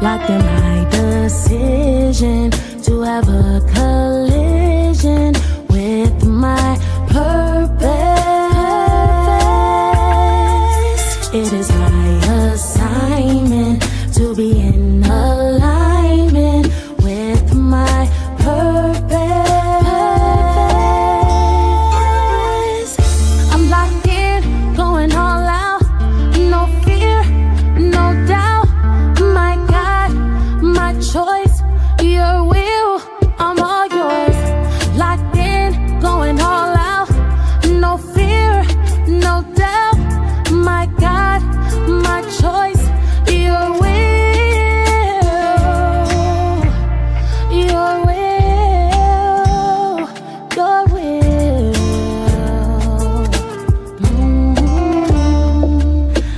Locked in my decision to have a collision with my purpose. It is my assignment to be in alignment with my purpose. I'm locked in, going all out, no fear, no doubt. My God, my choice, your will, I'm all yours. Locked in, going all out, no fear, no doubt. My God, my choice, your will, your will, your will.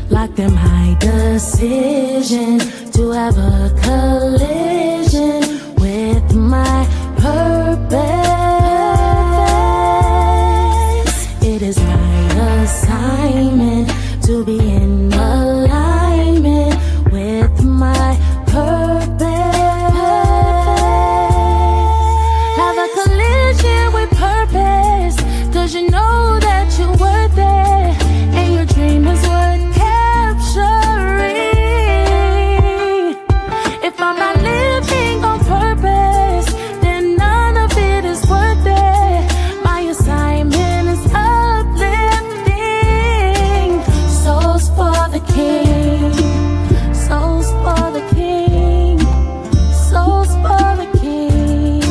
Locked in my decision to have a collision with my purpose. It is my assignment to be in alignment with my purpose. Have a collision with purpose, 'cause you know that you're worth it, and your dream is worth capturing. If I'm not living on purpose, then none of it is worth it. My assignment is uplifting souls for the King, souls for the King, souls for the King.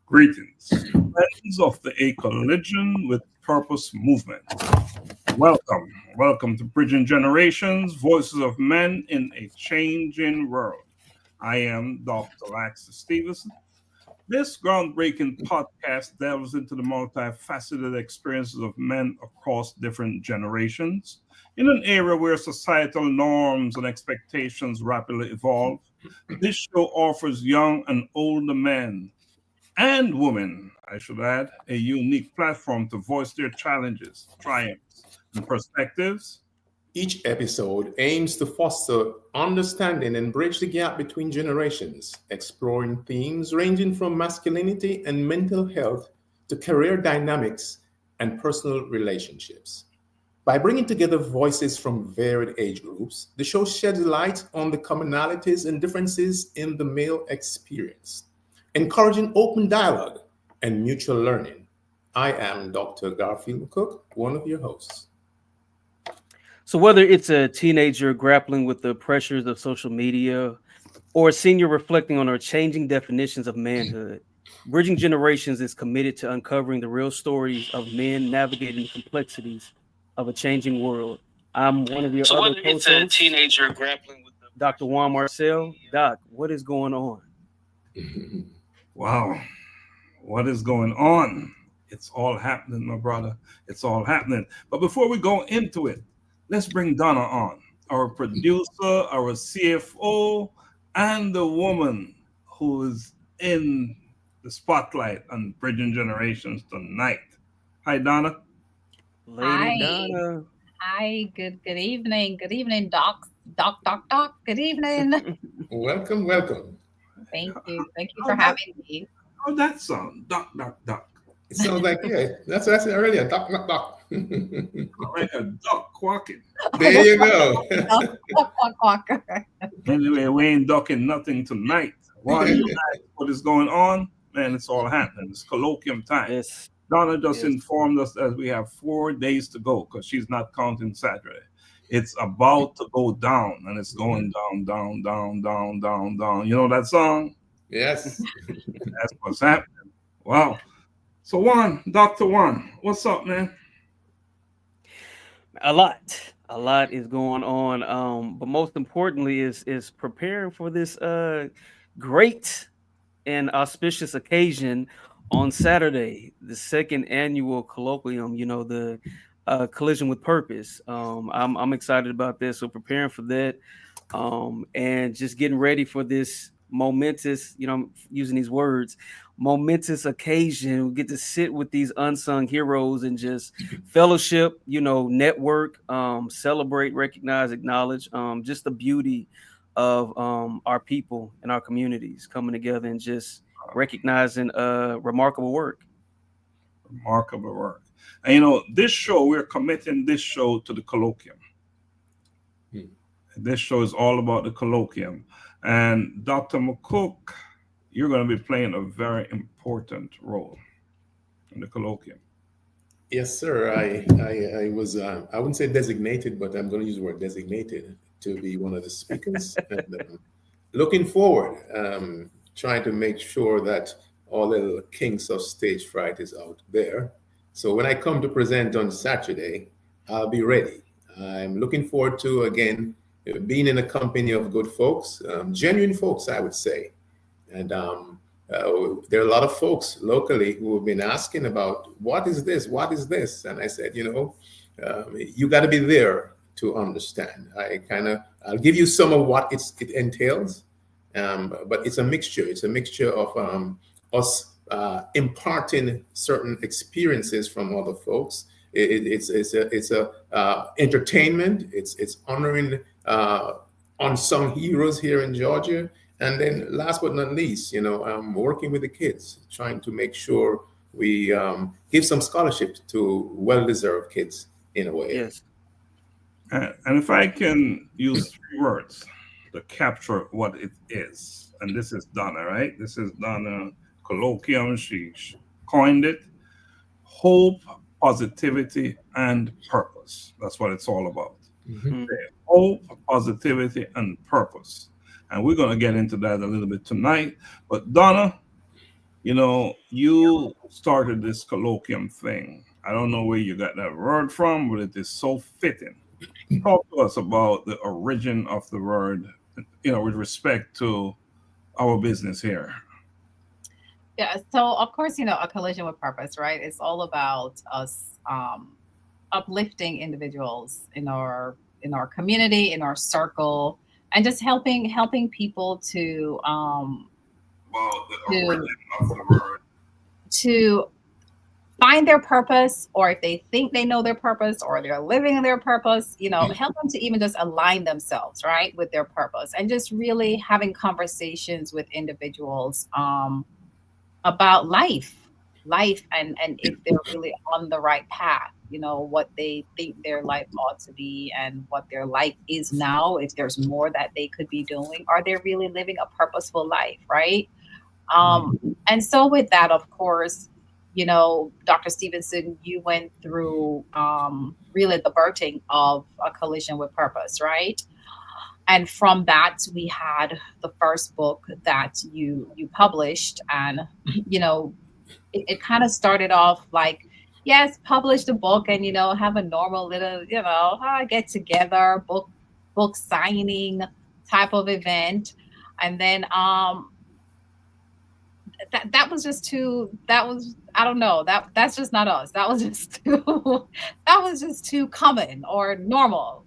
Greetings, friends of the A Collision with Purpose movement. Welcome to Bridging Generations, Voices of Men in a Changing World. I am Dr. Laxley Stephenson. This groundbreaking podcast delves into the multifaceted experiences of men across different generations. In an era where societal norms and expectations rapidly evolve, this show offers young and older men and women, I should add, a unique platform to voice their challenges, triumphs, and perspectives. Each episode aims to foster understanding and bridge the gap between generations, exploring themes ranging from masculinity and mental health to career dynamics and personal relationships. By bringing together voices from varied age groups, the show sheds light on the commonalities and differences in the male experience, encouraging open dialogue and mutual learning. I am Dr. Garfield McCook, one of your hosts. So whether it's a teenager grappling with the pressures of social media or a senior reflecting on our changing definitions of manhood, Bridging Generations is committed to uncovering the real stories of men navigating the complexities of a changing world. I'm one of your other co-hosts, a teenager grappling with Dr. Juan Marcel. Doc, what is going on? Wow, what is going on? It's all happening, my brother. It's all happening. But before we go into it, let's bring Donna on, our producer, our CFO, and the woman who is in the spotlight on Bridging Generations tonight. Hi, Donna. Lady Donna. Hi, good evening. Good evening, Doc. Good evening. Welcome. Thank you for having me. How'd that sound? Doc. It sounds like, yeah, that's what I said earlier, doc. Like a duck quacking. There you go. Quack. Anyway, we ain't ducking nothing tonight. What is going on? Man, it's all happening. It's colloquium time. Yes. Donna just informed us that we have 4 days to go because she's not counting Saturday. It's about to go down, and it's going down. You know that song? Yes. That's what's happening. Wow. So Juan, Dr. Juan, what's up, man? A lot is going on. But most importantly is preparing for this great and auspicious occasion on Saturday, the second annual colloquium, the collision with purpose. I'm excited about this. So preparing for that and just getting ready for this momentous, I'm using these words, momentous occasion. We get to sit with these unsung heroes and just fellowship, network, celebrate, recognize, acknowledge, just the beauty of our people and our communities coming together and just recognizing remarkable work. Remarkable work. And this show, we're committing this show to the Colloquium. This show is all about the Colloquium. And Dr. McCook, you're going to be playing a very important role in the Colloquium. Yes, sir. I was, I wouldn't say designated, but I'm going to use the word designated to be one of the speakers. And looking forward, trying to make sure that all the kinks of stage fright is out there. So when I come to present on Saturday, I'll be ready. I'm looking forward to, again, being in a company of good folks, genuine folks, I would say. And there are a lot of folks locally who have been asking about, what is this? What is this? And I said, you got to be there to understand. I'll give you some of what it entails, but it's a mixture. It's a mixture of us imparting certain experiences from other folks. It's a entertainment. It's honoring unsung heroes here in Georgia. And then last but not least, I'm working with the kids, trying to make sure we give some scholarship to well-deserved kids in a way. Yes. And if I can use 3 words to capture what it is, and this is Donna, right? This is Donna Colloquium. She coined it. Hope, positivity, and purpose. That's what it's all about. Mm-hmm. Hope, positivity, and purpose. And we're going to get into that a little bit tonight. But Donna, you started this Colloquium thing. I don't know where you got that word from, but it is so fitting. Talk to us about the origin of the word, with respect to our business here. Yeah, so of course, a collision with purpose, right? It's all about us uplifting individuals in our community, in our circle, and just helping people to to find their purpose, or if they think they know their purpose or they're living their purpose, help them to even just align themselves, right, with their purpose, and just really having conversations with individuals about life and if they're really on the right path, what they think their life ought to be and what their life is now, if there's more that they could be doing. Are they really living a purposeful life, right? And so with that, of course, Dr. Stephenson, you went through really the birthing of A Collision with Purpose, right? And from that, we had the first book that you published, and it kind of started off like, yes, publish the book and have a normal little get together book signing type of event, and then that was just too. That was, I don't know, that's just not us. That was just too common or normal,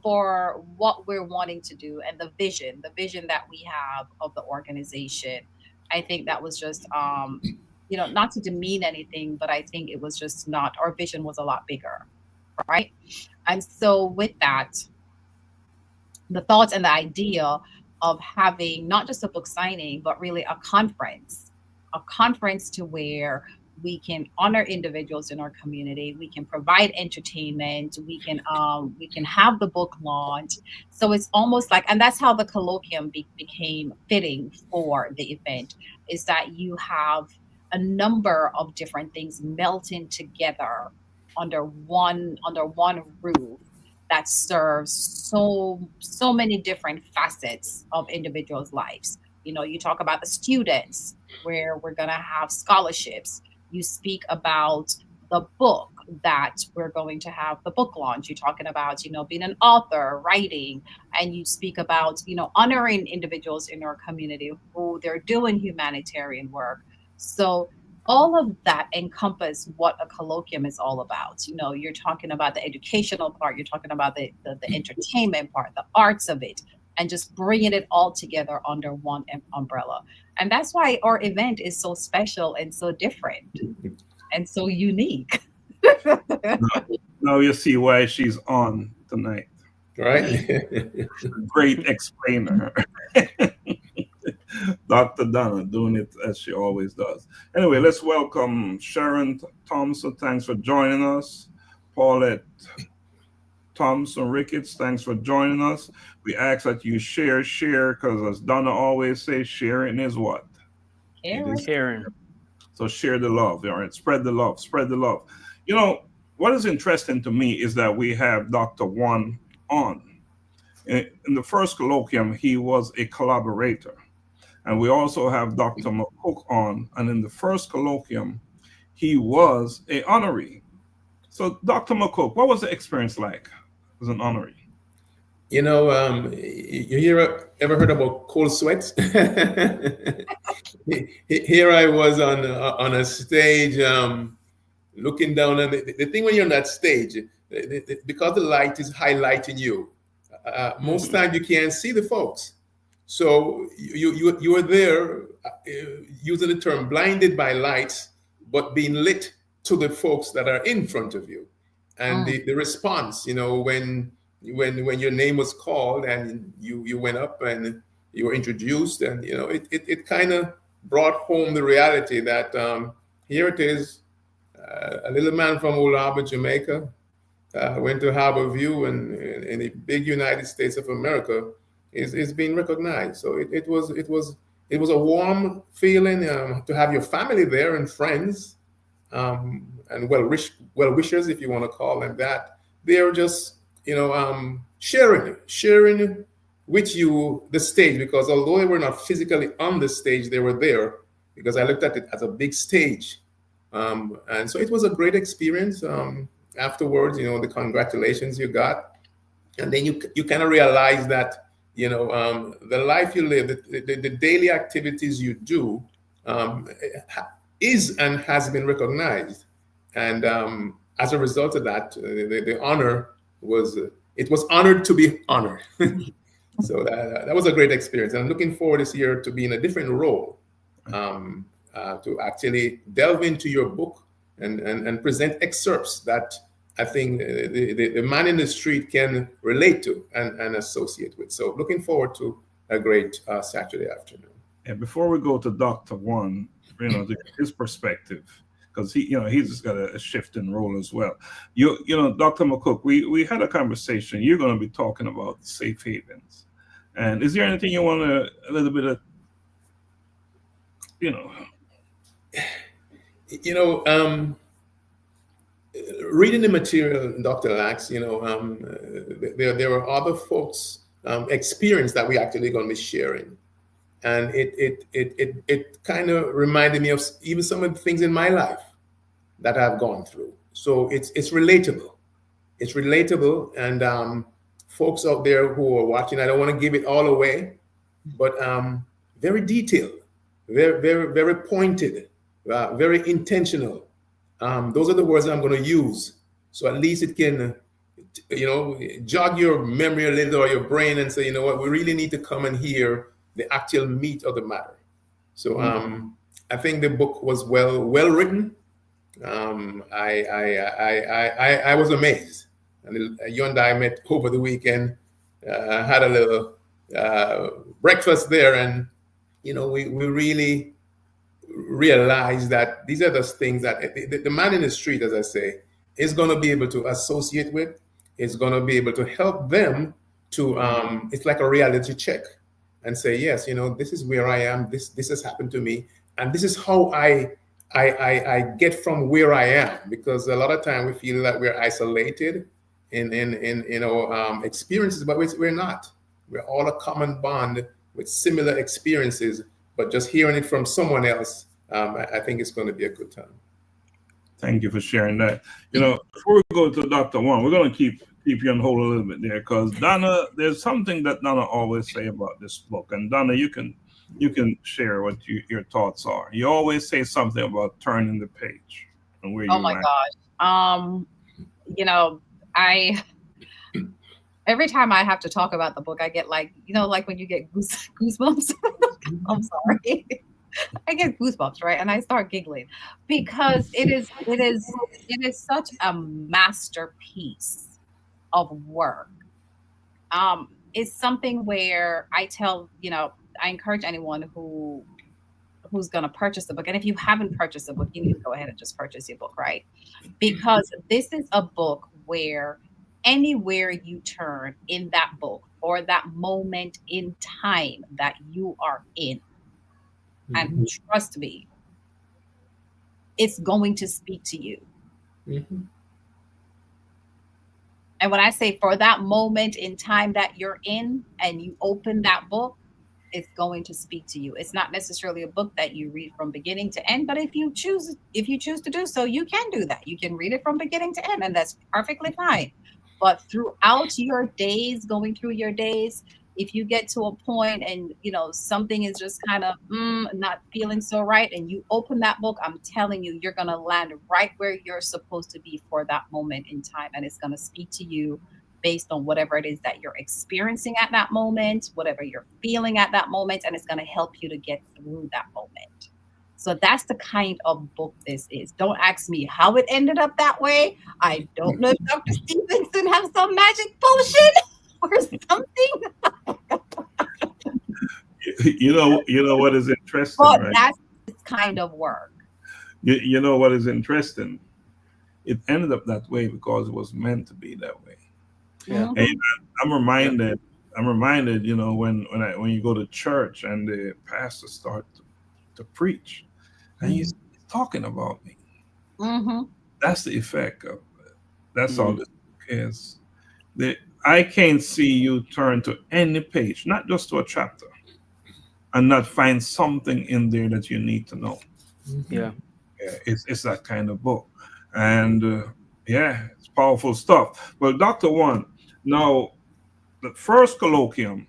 for what we're wanting to do and the vision that we have of the organization. I think that was just, not to demean anything, but I think it was just not, our vision was a lot bigger, right? And so with that, the thoughts and the idea of having not just a book signing, but really a conference to where we can honor individuals in our community, we can provide entertainment, we can have the book launch. So it's almost like, and that's how the Colloquium became fitting for the event, is that you have a number of different things melting together under one roof that serves so many different facets of individuals' lives. You talk about the students, where we're going to have scholarships. You speak about the book that we're going to have the book launch. You're talking about, being an author, writing, and you speak about, honoring individuals in our community who they're doing humanitarian work. So all of that encompass what a colloquium is all about. You're talking about the educational part, you're talking about the entertainment part, the arts of it, and just bringing it all together under one umbrella. And that's why our event is so special and so different and so unique. Now you see why she's on tonight. Right? Great explainer. Dr. Donna doing it as she always does. Anyway, let's welcome Sharon Thompson. Thanks for joining us. Paulette Thompson Ricketts, thanks for joining us. We ask that you share, because as Donna always says, sharing is what? Caring. So share the love, all right? Spread the love, spread the love. You know, what is interesting to me is that we have Dr. Juan on. In the first colloquium, he was a collaborator. And we also have Dr. McCook on. And in the first colloquium, he was an honoree. So Dr. McCook, what was the experience like as an honoree? You know, you ever heard about cold sweats? Here I was on a stage, looking down, and the thing when you're on that stage, because the light is highlighting you, most time you can't see the folks. So you are there, using the term blinded by lights, but being lit to the folks that are in front of you. And the response, you know, when your name was called and you went up and you were introduced, and you know, it kind of brought home the reality that here it is, a little man from Old Harbor, Jamaica, went to Harbor View, and in the big United States of America is being recognized. So it was a warm feeling to have your family there and friends, and well-wishers, if you want to call them that. They're just, you know, sharing with you the stage, because although they were not physically on the stage, they were there because I looked at it as a big stage. And so it was a great experience. Afterwards, you know, the congratulations you got, and then you kind of realize that, you know, the life you live, the daily activities you do, is and has been recognized. And as a result of that, the honor was, it was honored to be honored. So that was a great experience. And I'm looking forward this year to be in a different role, to actually delve into your book and present excerpts that I think the man in the street can relate to and associate with. So looking forward to a great Saturday afternoon. And before we go to Dr. Juan, you know, his perspective, because he's just got a shift in role as well. You know, Dr. McCook, we had a conversation. You're going to be talking about safe havens. And is there anything you want to, a little bit of, reading the material, Dr. Lax, there were other folks' experience that we actually going to be sharing. And it kind of reminded me of even some of the things in my life that I've gone through. So it's relatable. It's relatable. And folks out there who are watching, I don't want to give it all away, but very detailed, very, very, very pointed, very intentional. Those are the words I'm going to use. So at least it can, jog your memory a little, or your brain, and say, you know what, we really need to come and hear the actual meat of the matter. So I think the book was well written. I was amazed. And you and I met over the weekend, had a little breakfast there, and we really realized that these are the things that the man in the street, as I say, is going to be able to associate with. Is going to be able to help them to. It's like a reality check, and say, yes, this is where I am. This has happened to me, and this is how I get from where I am. Because a lot of time we feel that we're isolated in experiences, but we're not. We're all a common bond with similar experiences, but just hearing it from someone else, I think it's going to be a good time. Thank you for sharing that. Before we go to Dr. Juan, we're going to keep you on hold a little bit there, because Donna, there's something that Donna always say about this book, and Donna, you can share what your thoughts are. You always say something about turning the page and where you. Oh my gosh, Every time I have to talk about the book, I get like, like when you get goosebumps. I'm sorry. I get goosebumps, right? And I start giggling because it is such a masterpiece of work. It's something where I encourage anyone who's going to purchase the book. And if you haven't purchased the book, you need to go ahead and just purchase your book, right? Because this is a book where anywhere you turn in that book or that moment in time that you are in, and trust me, it's going to speak to you. And when I say for that moment in time that you're in and you open that book, it's going to speak to you. It's not necessarily a book that you read from beginning to end, but if you choose to do so, you can do that. You can read it from beginning to end, and that's perfectly fine. But throughout your days, going through your days, if you get to a point and something is just kind of not feeling so right, and you open that book, I'm telling you, you're gonna land right where you're supposed to be for that moment in time, and it's gonna speak to you based on whatever it is that you're experiencing at that moment, whatever you're feeling at that moment, and it's gonna help you to get through that moment. So that's the kind of book this is. Don't ask me how it ended up that way. I don't know if Dr. Stephenson has some magic potion or something. You know what is interesting, But right? that's this kind of work. You know what is interesting? It ended up that way because it was meant to be that way. Yeah. And I'm reminded, when you go to church and the pastor start to preach, and he's talking about me. That's the effect of it. That's all this is. I can't see you turn to any page, not just to a chapter, and not find something in there that you need to know. Yeah. It's that kind of book. And it's powerful stuff. Well, Dr. Juan, now the first colloquium,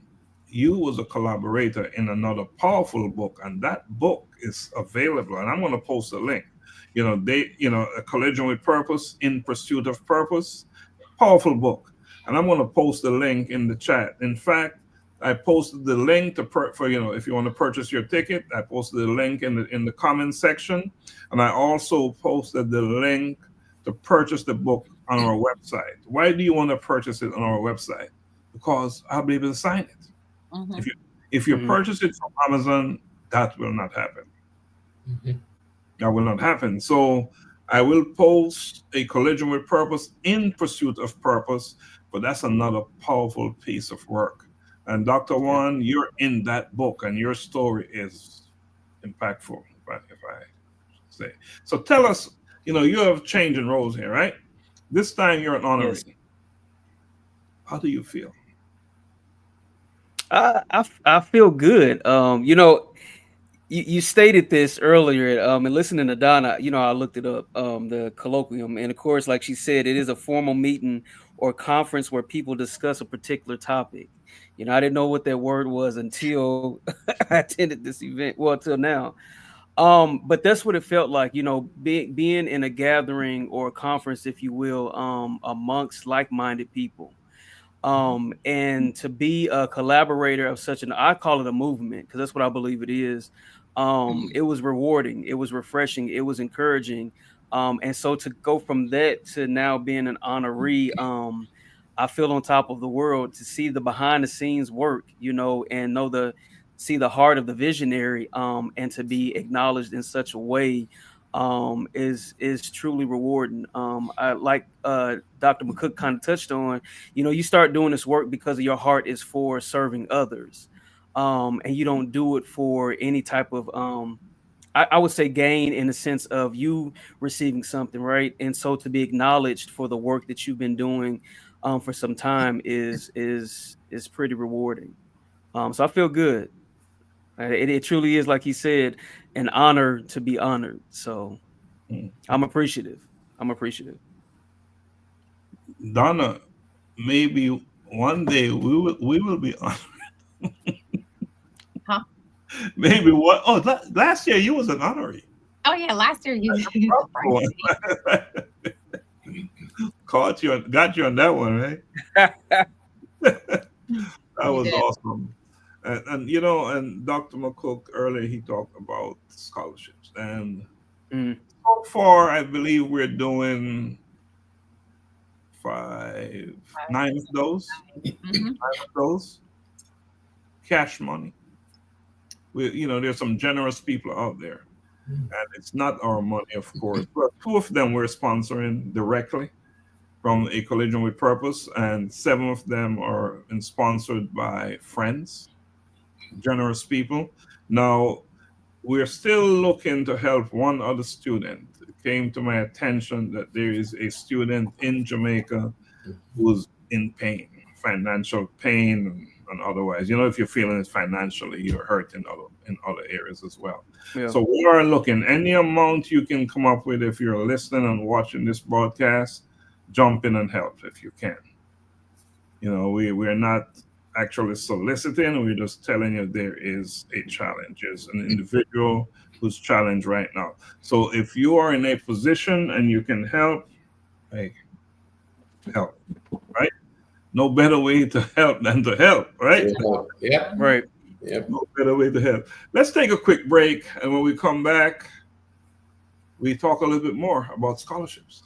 you was a collaborator in another powerful book, and that book is available. And I'm going to post a link. A Colloquium with Purpose, In Pursuit of Purpose, powerful book. And I'm going to post the link in the chat. In fact, I posted the link for if you want to purchase your ticket. I posted the link in the comment section, and I also posted the link to purchase the book on our website. Why do you want to purchase it on our website? Because I'll be able to sign it. If you purchase it from Amazon, that will not happen. That will not happen. So I will post a Colloquium with Purpose, In Pursuit of Purpose, but that's another powerful piece of work. And Dr. Juan, you're in that book, and your story is impactful, if I say. So tell us, you have changing roles here, right? This time you're an honorary. Yes. How do you feel? I feel good. You stated this earlier, and listening to Donna, I looked it up, the colloquium, and of course, like she said, it is a formal meeting or conference where people discuss a particular topic. I didn't know what that word was until I attended this event. Well, till now. But that's what it felt like, being in a gathering or a conference, if you will, amongst like-minded people. And to be a collaborator of I call it a movement, because that's what I believe it is. It was rewarding. It was refreshing. It was encouraging. And so to go from that to now being an honoree, I feel on top of the world to see the behind the scenes work, and see the heart of the visionary, and to be acknowledged in such a way is truly rewarding. I like Dr. McCook kind of touched on, you start doing this work because your heart is for serving others, and you don't do it for any type of I would say gain, in the sense of you receiving something, right? And so to be acknowledged for the work that you've been doing for some time is pretty rewarding. So I feel good. It truly is, like he said, an honor to be honored. So I'm appreciative. Donna, maybe one day we will be honored. Huh? Maybe what? Oh, last year you was an honoree. Oh yeah, last year you got you on that one, right? That You was did. awesome. And Dr. McCook earlier he talked about scholarships, and Mm. so far I believe we're doing five, 5, nine 6, of those, 7, 8, 9. those cash money. There's some generous people out there, and it's not our money, of course. But two of them we're sponsoring directly from A Collision with Purpose, and seven of them are sponsored by friends, generous people. Now, we're still looking to help one other student. It came to my attention that there is a student in Jamaica who's in pain, financial pain, and otherwise. If you're feeling it financially, you're hurt in other areas as well. Yeah. So we are looking any amount you can come up with if you're listening and watching this broadcast, jump in and help if you can. We're not actually soliciting, we're just telling you there is a challenge. There's an individual who's challenged right now. So if you are in a position and you can help, hey, help, right? No better way to help than to help, right? Yep. Right. Yep. No better way to help. Let's take a quick break, and when we come back, we talk a little bit more about scholarships.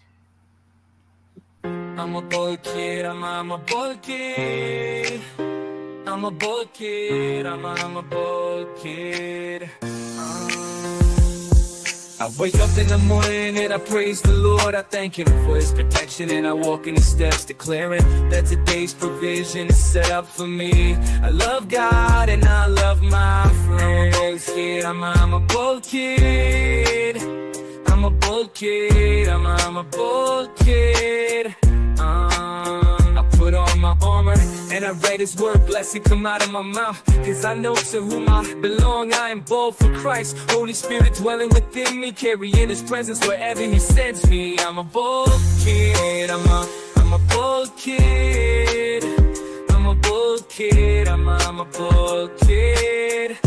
I'm a boy kid, I'm a boy kid. I'm a boy kid, I'm a boy kid. I wake up in the morning and I praise the Lord. I thank Him for His protection, and I walk in His steps, declaring that today's provision is set up for me. I love God and I love my friends. Kid, I'm a boy kid. I'm a boy kid. I'm a boy kid. I put on my armor and I read His word, blessing come out of my mouth. Cause I know to whom I belong, I am bold for Christ. Holy Spirit dwelling within me, carrying His presence wherever He sends me. I'm a bold kid, I'm a bold kid. I'm a bold kid, I'm a bold kid.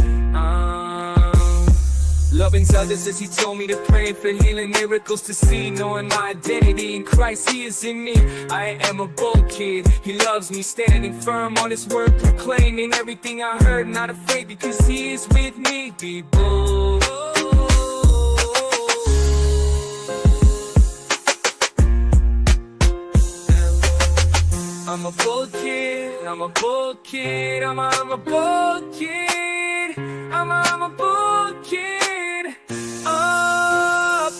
Loving others as He told me to pray for healing, miracles to see, knowing my identity in Christ, He is in me. I am a bold kid, He loves me, standing firm on His word, proclaiming everything I heard, not afraid because He is with me. Be bold. I'm a bold kid, I'm a bold kid, I'm a bold kid, I'm a bold kid.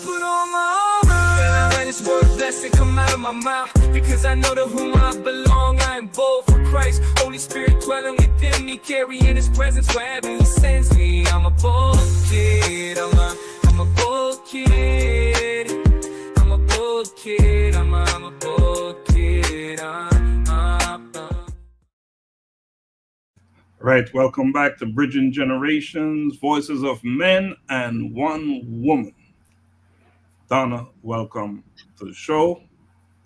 Put on my armor and I let His word blessing come out of my mouth. Because I know to whom I belong, I am bold for Christ. Holy Spirit dwelling within me, carrying His presence wherever He sends me. I'm a bold kid, I'm a bold kid. I'm a bold kid, I'm a bold kid. Right, welcome back to Bridging Generations, Voices of Men and One Woman. Donna, welcome to the show.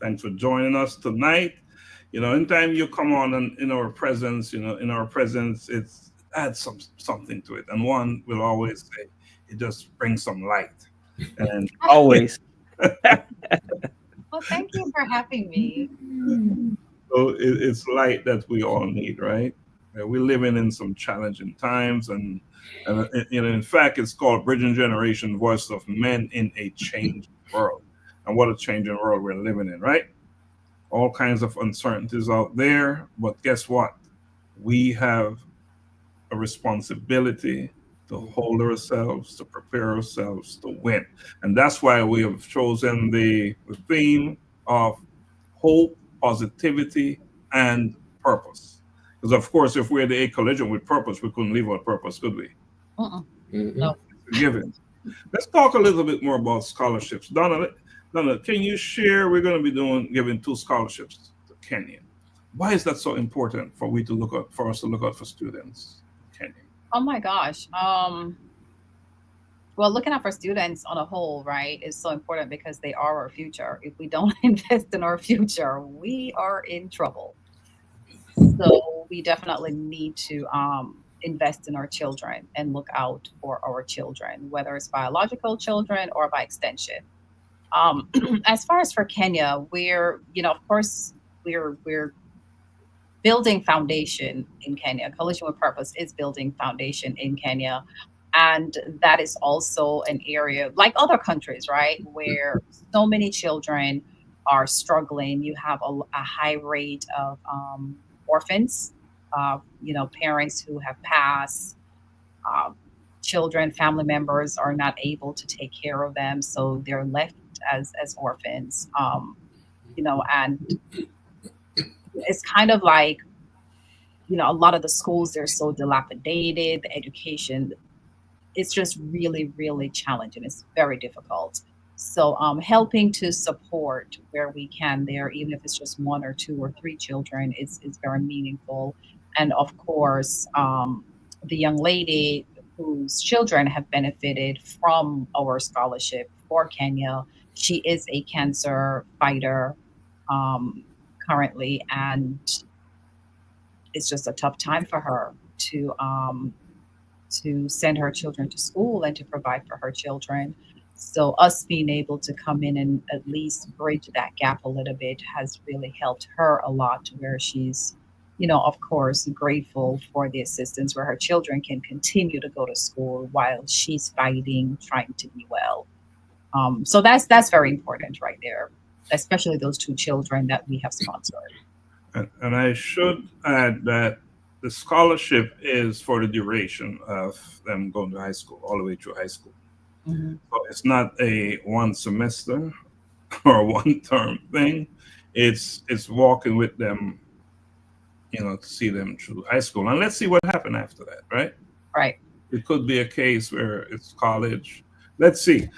Thanks for joining us tonight. Anytime you come on and in our presence, it adds something to it. And one will always say, it just brings some light. And Always. Well, thank you for having me. so it's light that we all need, right? We're living in some challenging times, and in fact, it's called Bridging Generation, Voice of Men in a Changing World. And what a changing world we're living in, right? All kinds of uncertainties out there, but guess what? We have a responsibility to hold ourselves, to prepare ourselves to win. And that's why we have chosen the theme of hope, positivity, and purpose. Because of course, if we're the A Collision with Purpose, we couldn't live our purpose, could we? No. Given. Let's talk a little bit more about scholarships. Donna, can you share? We're going to be giving 2 scholarships to Kenya. Why is that so important for us to look out for students in Kenya? Oh my gosh. Well, looking out for students on a whole, right, is so important because they are our future. If we don't invest in our future, we are in trouble. So we definitely need to invest in our children and look out for our children, whether it's biological children or by extension. As far as for Kenya, we're, of course, we're building foundation in Kenya. Collision with Purpose is building foundation in Kenya. And that is also an area like other countries, right, where so many children are struggling. You have a high rate of orphans, parents who have passed, uh, children, family members are not able to take care of them, so they're left as orphans. And it's kind of like, a lot of the schools, they're so dilapidated, the education, it's just really, really challenging. It's very difficult. So helping to support where we can there, even if it's just one or two or three children, is very meaningful. And of course, the young lady whose children have benefited from our scholarship for Kenya, she is a cancer fighter currently, and it's just a tough time for her to send her children to school and to provide for her children. So us being able to come in and at least bridge that gap a little bit has really helped her a lot, to where she's, of course, grateful for the assistance, where her children can continue to go to school while she's fighting, trying to be well. So that's very important right there, especially those two children that we have sponsored. And I should add that the scholarship is for the duration of them going to high school, all the way through high school. Mm-hmm. So it's not a one semester or one term thing. It's walking with them, to see them through high school. And let's see what happened after that, right? Right. It could be a case where it's college. Let's see.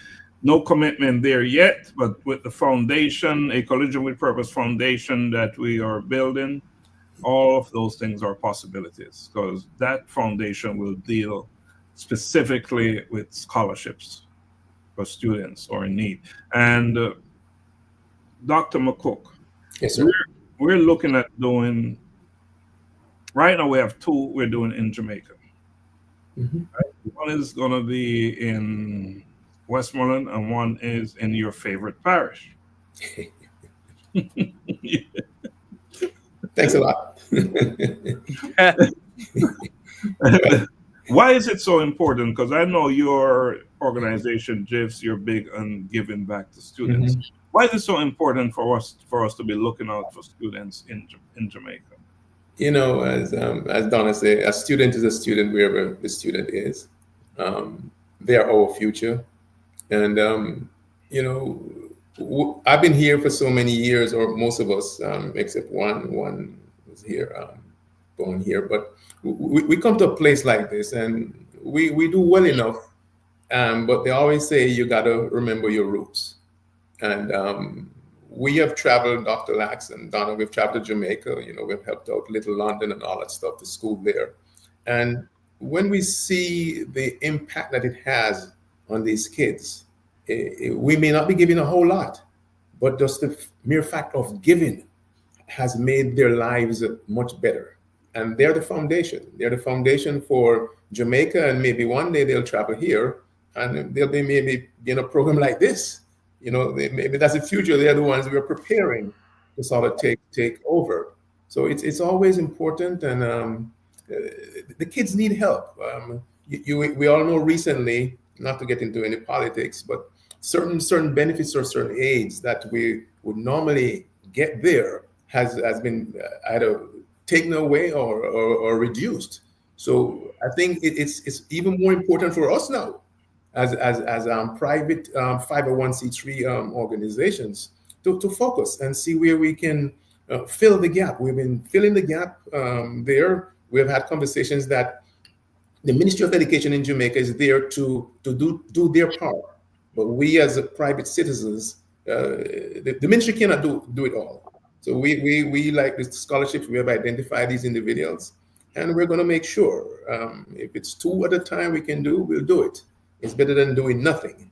No commitment there yet, but with the foundation, a Collision with Purpose foundation that we are building, all of those things are possibilities, because that foundation will deal specifically with scholarships for students or in need. And Dr. McCook, Yes, sir. we're looking at doing, right now we have two we're doing in Jamaica. Mhm. Right? One is going to be in Westmoreland, and one is in your favorite parish. Thanks a lot. Why is it so important? Because I know your organization, GIFs, you're big on giving back to students. Mhm. Why is it so important for us to be looking out for students in Jamaica? As Donna said, a student is a student wherever the student is. They are our future. And, I've been here for so many years, or most of us, except one was here, born here. But we come to a place like this, and we do well enough. But they always say you got to remember your roots. And we have traveled, Dr. Lax and Donna, we've traveled to Jamaica. We've helped out Little London and all that stuff, the school there. And when we see the impact that it has on these kids, we may not be giving a whole lot, but just the mere fact of giving has made their lives much better. And they're the foundation. They're the foundation for Jamaica, and maybe one day they'll travel here and they'll be maybe in a program like this. Maybe that's the future. They're the ones we're preparing to sort of take over. So it's always important, and the kids need help. We all know recently, not to get into any politics, but certain benefits or certain aids that we would normally get there has been either taken away or reduced. So I think it's even more important for us now, as private 501c3 organizations, to focus and see where we can fill the gap. We've been filling the gap there. We've had conversations that the Ministry of Education in Jamaica is there to do their part, but we as private citizens, the ministry cannot do it all. So we like the scholarships, we have identified these individuals, and we're going to make sure if it's two at a time we can do, we'll do it. It's better than doing nothing.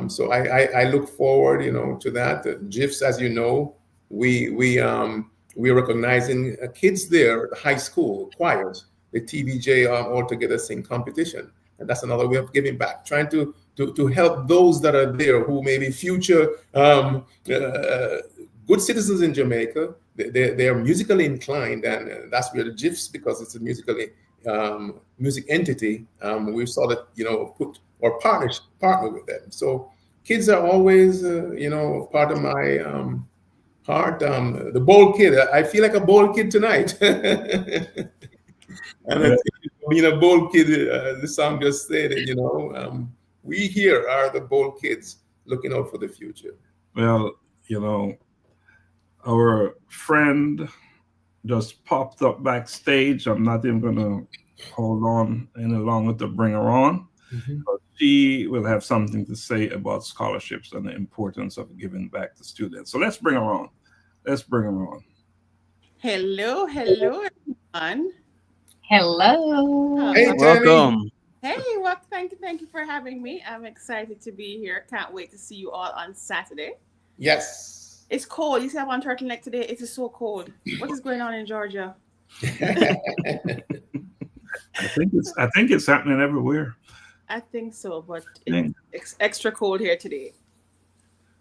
So I look forward, to that. GIFs, as you know, we're recognizing kids there, the high school choirs, the TVJ all together sing competition, and that's another way of giving back, trying to help those that are there who may be future good citizens in Jamaica. They are musically inclined, and that's where the GIFs, because it's a music entity, we sort of put or partner with them. So kids are always part of my heart. The bold kid. I feel like a bold kid tonight. And I Yeah. think being a bold kid, the song just said it, we here are the bold kids looking out for the future. Well, our friend just popped up backstage. I'm not even going to hold on any longer to bring her on. But she will have something to say about scholarships and the importance of giving back to students. So let's bring her on. Hello, everyone. Hello. Hey, Tammy. Welcome. Hey, well, thank you for having me. I'm excited to be here. Can't wait to see you all on Saturday. Yes. It's cold. You see, I'm on turtleneck today. It is so cold. What is going on in Georgia? I think it's happening everywhere. I think so, but it's extra cold here today.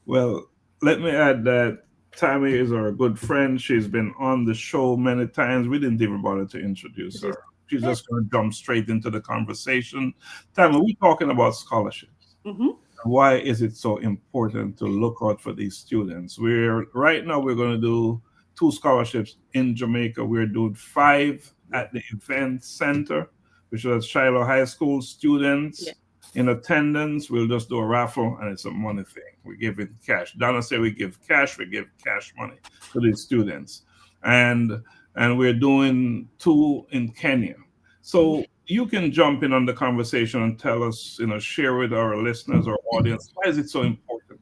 Well, let me add that Tammy is our good friend. She's been on the show many times. We didn't even bother to introduce her. She's just going to jump straight into the conversation. Tammy, we're talking about scholarships. Mm-hmm. Why is it so important to look out for these students? Right now we're going to do 2 scholarships in Jamaica. We're doing 5 at the event center, which is at Shiloh High School. Students in attendance, we'll just do a raffle, and it's a money thing. We give it cash. Donna said we give cash money to these students. And we're doing 2 in Kenya. So you can jump in on the conversation and tell us, share with our listeners or audience, why is it so important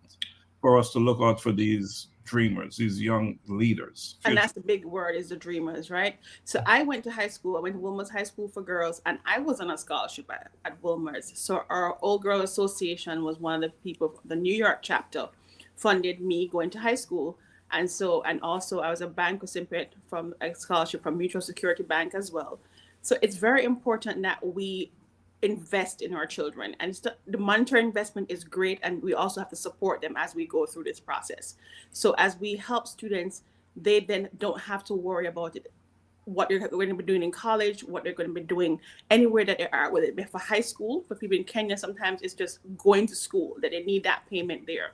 for us to look out for these dreamers, these young leaders? And that's the big word, is the dreamers, right? So I went to high school. I went to Wilmer's High School for Girls, and I was on a scholarship at Wilmer's. So our Old Girl Association was one of the people, the New York chapter, funded me going to high school. And also I was a bank recipient from a scholarship from Mutual Security Bank as well. So it's very important that we invest in our children, and the monetary investment is great, and we also have to support them as we go through this process. So as we help students, they then don't have to worry about it, what they're going to be doing in college, what they're going to be doing anywhere that they are, whether it be for high school. For people in Kenya, sometimes it's just going to school that they need that payment there.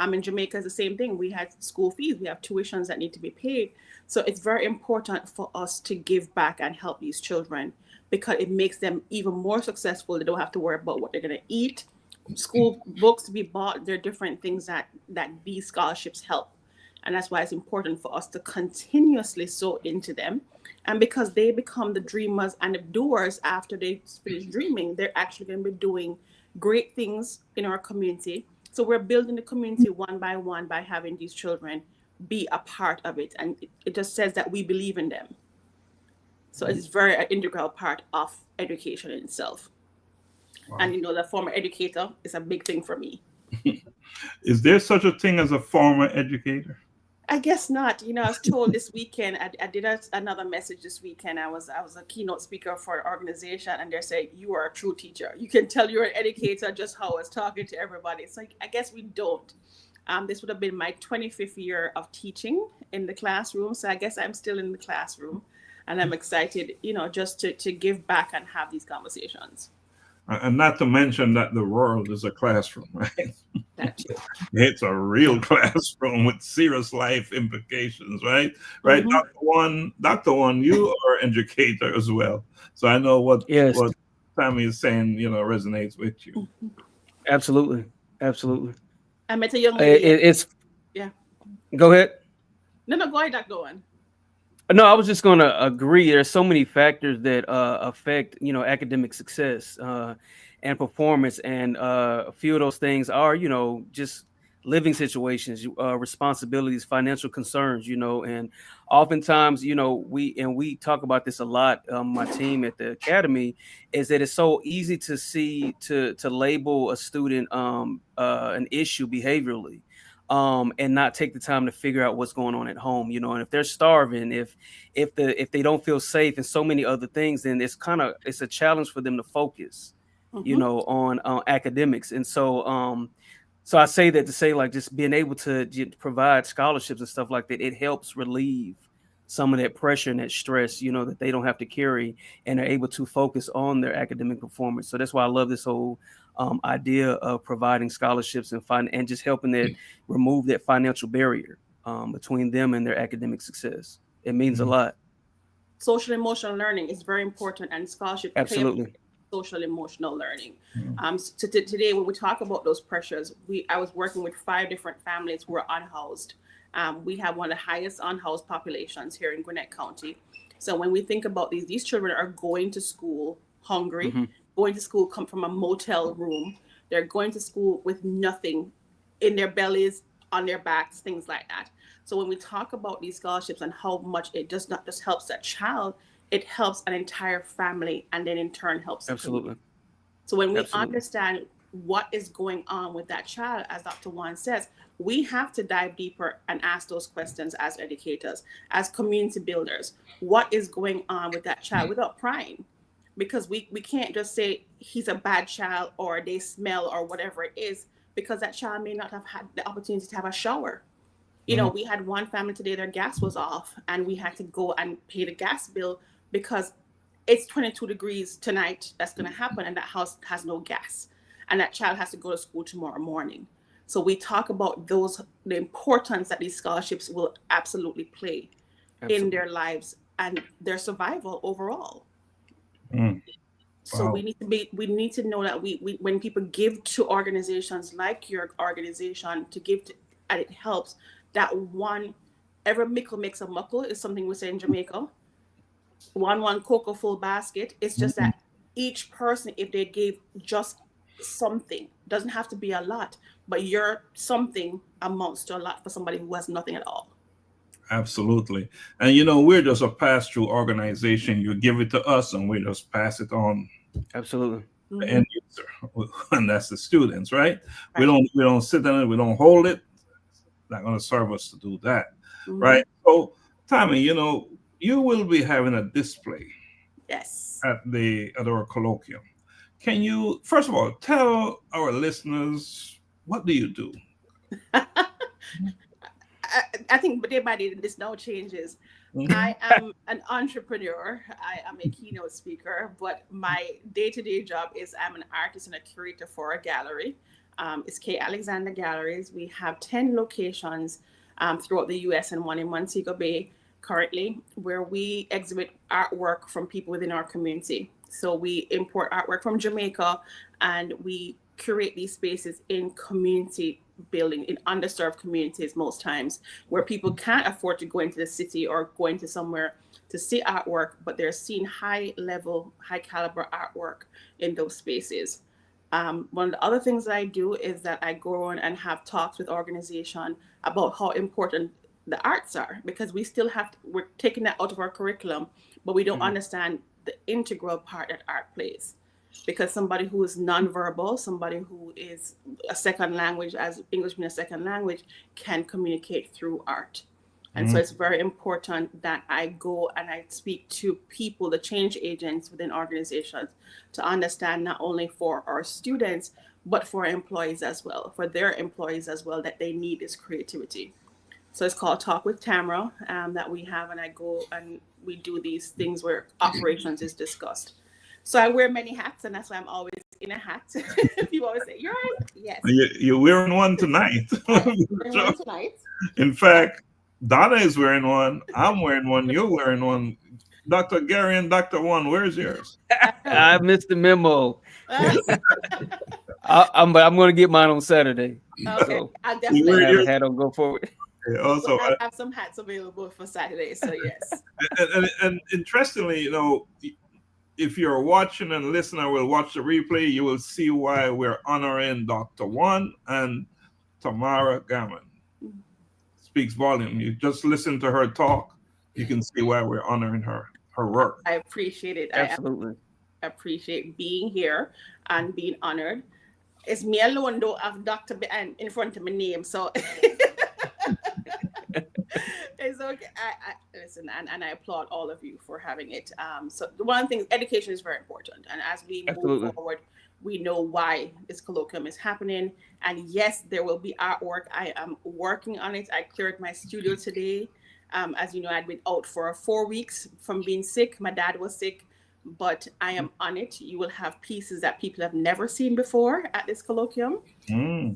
In Jamaica, it's the same thing. We have school fees, we have tuitions that need to be paid. So it's very important for us to give back and help these children, because it makes them even more successful. They don't have to worry about what they're going to eat, school books to be bought. There are different things that these scholarships help. And that's why it's important for us to continuously sow into them. And because they become the dreamers and the doers after they finish dreaming, they're actually going to be doing great things in our community. So we're building the community one by one by having these children be a part of it. And it just says that we believe in them. So it's very an integral part of education in itself. Wow. And the former educator is a big thing for me. Is there such a thing as a former educator? I guess not. I was told this weekend, I did another message this weekend. I was a keynote speaker for an organization, and they say, you are a true teacher. You can tell you're an educator just how I was talking to everybody. It's like, I guess we don't. This would have been my 25th year of teaching in the classroom. So I guess I'm still in the classroom, and I'm excited, just to give back and have these conversations. And not to mention that the world is a classroom, right? That's true. It's a real classroom with serious life implications, right? Right, mm-hmm. Dr. Juan, you are an educator as well. So I know what Tammy is saying, resonates with you. Absolutely. I met a young lady. Yeah. Go ahead. No, go ahead, Dr. Juan. No, I was just going to agree. There's so many factors that affect, academic success and performance, and a few of those things are, just living situations, responsibilities, financial concerns, and oftentimes, we talk about this a lot. My team at the academy is that it's so easy to see to label a student an issue behaviorally. And not take the time to figure out what's going on at home, and if they're starving, if they don't feel safe, and so many other things, then it's a challenge for them to focus, on academics. And so So I say that to say, like, just being able to provide scholarships and stuff like that, it helps relieve some of that pressure and that stress, you know, that they don't have to carry, and are able to focus on their academic performance. So that's why I love this whole idea of providing scholarships and just helping that remove that financial barrier between them and their academic success. It means a lot. Social emotional learning is very important, and scholarship Absolutely. Social emotional learning. So today, when we talk about those pressures, I was working with 5 different families who are unhoused. We have one of the highest unhoused populations here in Gwinnett County. So when we think about these children are going to school hungry, going to school come from a motel room. They're going to school with nothing in their bellies, on their backs, things like that. So when we talk about these scholarships and how much it does not just helps that child, it helps an entire family, and then in turn helps the community. So when we understand what is going on with that child, as Dr. Juan says, we have to dive deeper and ask those questions as educators, as community builders. What is going on with that child without prying? Because we can't just say he's a bad child or they smell or whatever it is, because that child may not have had the opportunity to have a shower. You know, we had one family today, their gas was off, and we had to go and pay the gas bill because it's 22 degrees tonight. That's going to happen, and that house has no gas, and that child has to go to school tomorrow morning. So we talk about the importance that these scholarships will absolutely play in their lives and their survival overall. So we need to know that we when people give to organizations like your organization to give to, and it helps, that one, every mickle makes a muckle is something we say in Jamaica. One cocoa full basket. It's just that each person, if they gave just something, doesn't have to be a lot, but your something amounts to a lot for somebody who has nothing at all. Absolutely. And you know, we're just a pass-through organization. You give it to us and we just pass it on. Absolutely. The end user, and that's the students, right? We don't sit on it, we don't hold it. It's not going to serve us to do that, right? So, Tommy, you know, you will be having a display, yes, at our colloquium. Can you, first of all, tell our listeners, what do you do? I think day by day this now changes. I am an entrepreneur. I am a keynote speaker, but my day-to-day job is I'm an artist and a curator for a gallery. It's K. Alexander Galleries. We have 10 locations throughout the U.S. and one in Montego Bay currently, where we exhibit artwork from people within our community. So we import artwork from Jamaica, and we curate these spaces in community building, in underserved communities most times, where people can't afford to go into the city or go into somewhere to see artwork, but they're seeing high level, high caliber artwork in those spaces. One of the other things that I do is that I go on and have talks with organizations about how important the arts are, because we still we're taking that out of our curriculum, but we don't understand the integral part that art plays. Because somebody who is nonverbal, somebody who is a second language, as English being a second language, can communicate through art. And so it's very important that I go and I speak to people, the change agents within organizations, to understand not only for our students, but for employees as well, for their employees as well, that they need this creativity. So it's called Talk with Tamara that we have, and I go and we do these things where operations is discussed. So I wear many hats, and that's why I'm always in a hat. People always say, "You're right." Yes. You're wearing one tonight. Wearing one tonight. In fact, Donna is wearing one. I'm wearing one. You're wearing one. Dr. Gary and Dr. Juan, where's yours? I missed the memo. I'm going to get mine on Saturday. Okay. So I'll definitely have a hat on. Go forward. Also, I have some hats available for Saturday. So yes. And interestingly, you know, if you're watching and listening, will watch the replay, you will see why we're honoring Dr. Juan and Tamara Gammon. Speaks volume. You just listen to her talk, you can see why we're honoring her work. I appreciate it. Absolutely. I appreciate being here and being honored. It's me alone though of Dr. in front of my name, so it's okay. I listen, and I applaud all of you for having it. So the one thing, education is very important, and as we move forward, we know why this colloquium is happening. And yes, there will be artwork. I am working on it. I cleared my studio today. As you know, I'd been out for 4 weeks from being sick. My dad was sick, but I am on it. You will have pieces that people have never seen before at this colloquium.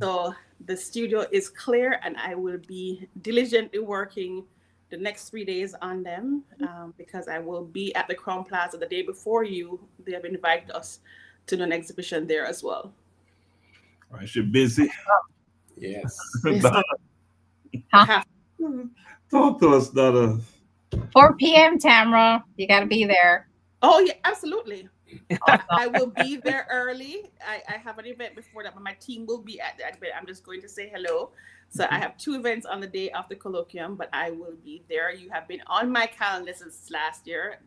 So the studio is clear, and I will be diligently working the next 3 days on them, because I will be at the Crown Plaza the day before you. They have invited us to do an exhibition there as well. All right, you're busy. Yes. Talk to us, Dada. 4 p.m. Tamara, you got to be there. Oh yeah, absolutely. Awesome. I will be there early. I have an event before that, but my team will be at that event. I'm just going to say hello. So I have 2 events on the day of the colloquium, but I will be there. You have been on my calendar since last year.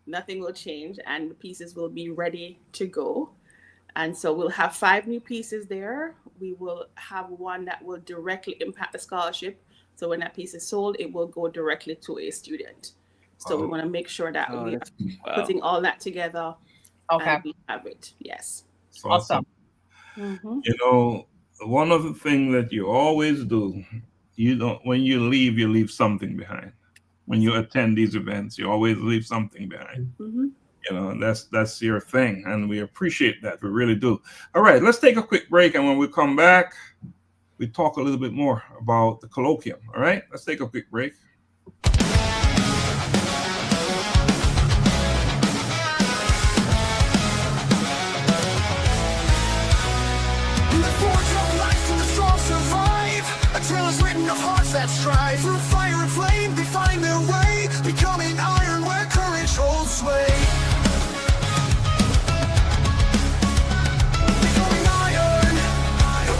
Nothing will change, and the pieces will be ready to go. And so we'll have 5 new pieces there. We will have one that will directly impact the scholarship. So when that piece is sold, it will go directly to a student. So we want to make sure that we are putting all that together. Okay. And we have it. Yes. Awesome. Mm-hmm. You know, one of the things that you always do, when you leave something behind. When you attend these events, you always leave something behind. Mm-hmm. You know, that's your thing, and we appreciate that. We really do. All right, let's take a quick break, and when we come back, we talk a little bit more about the colloquium. All right, let's take a quick break. Of hearts that strive through fire and flame, they find their way, becoming iron where courage holds sway. Becoming iron,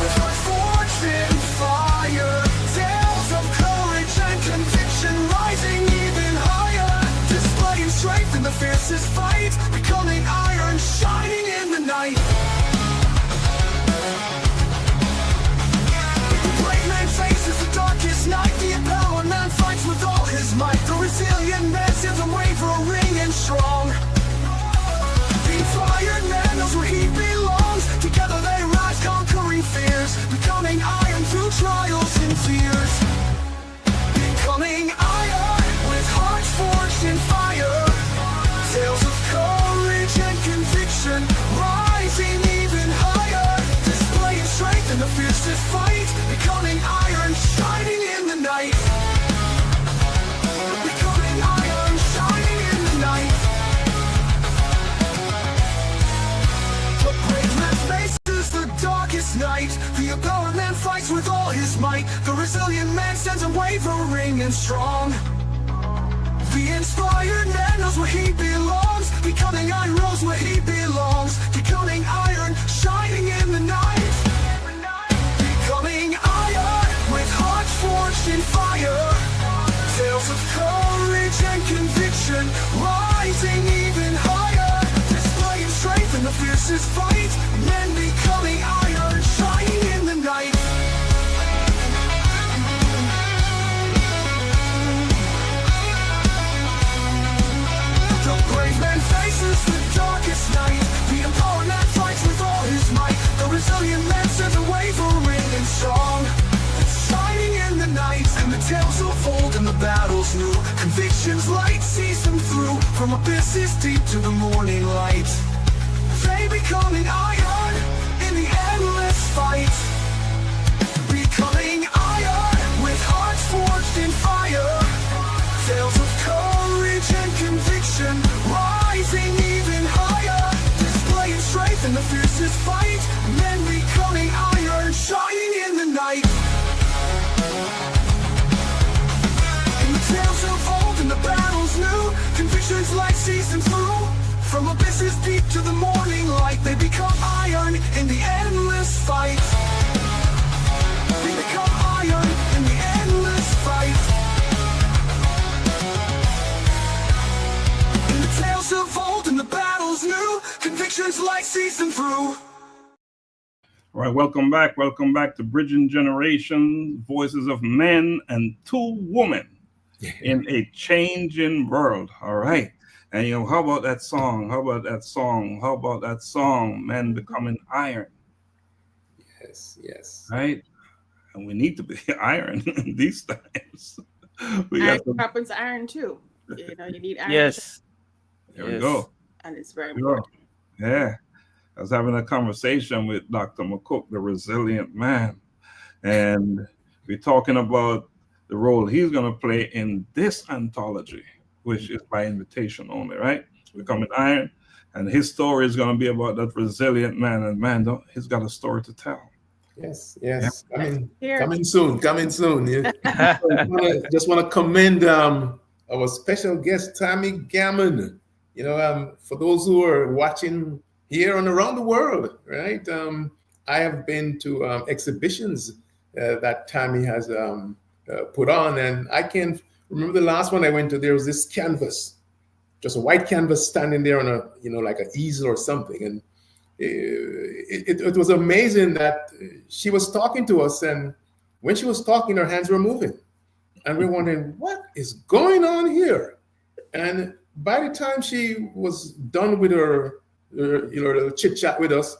with hearts forged in fire. Tales of courage and conviction rising even higher, displaying strength in the fiercest fight, becoming iron, shining in the night. Faces the darkest night, the empowered man fights with all his might. The resilient man stands unwavering and strong. The inspired man knows where he belongs. Together they rise, conquering fears, becoming iron through trials and fears. Becoming iron with hearts forged in fire. Tales of courage and conviction rising even higher, displaying strength in the fiercest fight, becoming iron, shining in the night. Becoming iron, shining in the night. The brave man faces the darkest night. The empowered man fights with all his might. The resilient man stands unwavering and strong. The inspired man knows where he belongs. Becoming iron rose where he belongs. Becoming iron, shining in the night. Becoming iron with hearts forged in fire. Tales of courage and conviction rising even higher, displaying strength in the fiercest fight. Men becoming iron, shining in the night. The brave man faces the darkest night. The empowered man fights with all his might. The resilient man stands unwavering and strong, shining in the night. And the tales of old and the battles new, convictions light sees them through. From abysses deep to the morning light, they becoming iron in the endless fight. Becoming iron with hearts forged in fire. Tales of courage and conviction rising even higher, displaying strength in the fiercest fight. Men becoming iron, shining in the night. In the tales of old and the battles new, convictions light sees them through. From abysses deep to the morning light, they become iron in the endless fight. They become iron in the endless fight. In the tales of old and the battles new, convictions light sees them through. All right, welcome back. Welcome back to Bridging Generations, Voices of Men and Two Women in a Changing World. All right. And how about that song? How about that song? How about that song? Men becoming iron, Yes. right? And we need to be iron in these times. We And got to, happens iron too. You need iron, Yes. there we Yes. go. and it's very There we go. important. Yeah. I was having a conversation with Dr. McCook, the resilient man, and we're talking about the role he's going to play in this anthology, which is by invitation only, right? Becoming Iron. And his story is going to be about that resilient man. And man, he's got a story to tell. Yes. Here. Coming soon. Yeah. Just want to commend our special guest, Tammy Gammon. For those who are watching here and around the world, right? I have been to exhibitions that Tammy has put on, and I can remember the last one I went to. There was this canvas, just a white canvas standing there on a like an easel or something, and it was amazing that she was talking to us, and when she was talking, her hands were moving, and we're wondering what is going on here. And by the time she was done with her little chit chat with us,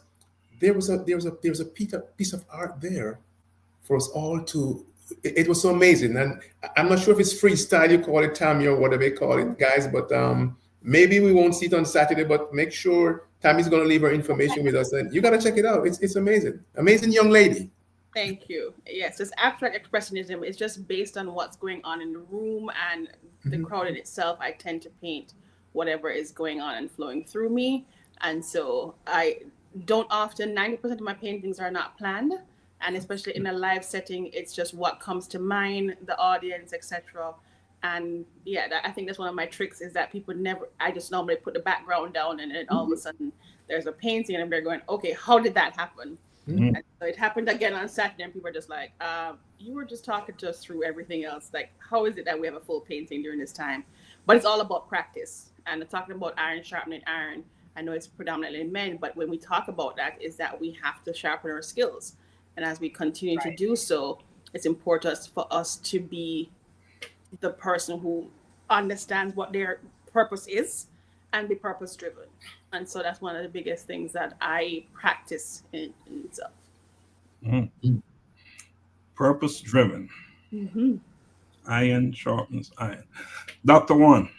there was a piece of art there for us all to. It was so amazing, and I'm not sure if it's freestyle, you call it, Tammy, or whatever they call it, guys. But maybe we won't see it on Saturday. But make sure Tammy's going to leave her information with us, and you got to check it out. It's amazing, amazing young lady. Thank you. Yes, it's abstract expressionism. It's just based on what's going on in the room and the crowd in itself. I tend to paint whatever is going on and flowing through me, and so I don't often. 90% of my paintings are not planned. And especially in a live setting, it's just what comes to mind, the audience, etc. And yeah, I think that's one of my tricks is that people never, I just normally put the background down and then all of a sudden there's a painting and they're going, okay, how did that happen? And so it happened again on Saturday and people are just like, you were just talking to us through everything else. Like, how is it that we have a full painting during this time? But it's all about practice. And talking about iron sharpening iron, I know it's predominantly men, but when we talk about that is that we have to sharpen our skills. And as we continue to do so, it's important for us to be the person who understands what their purpose is and be purpose driven. And so that's one of the biggest things that I practice in itself. Purpose driven. Iron sharpens iron. Dr. Juan,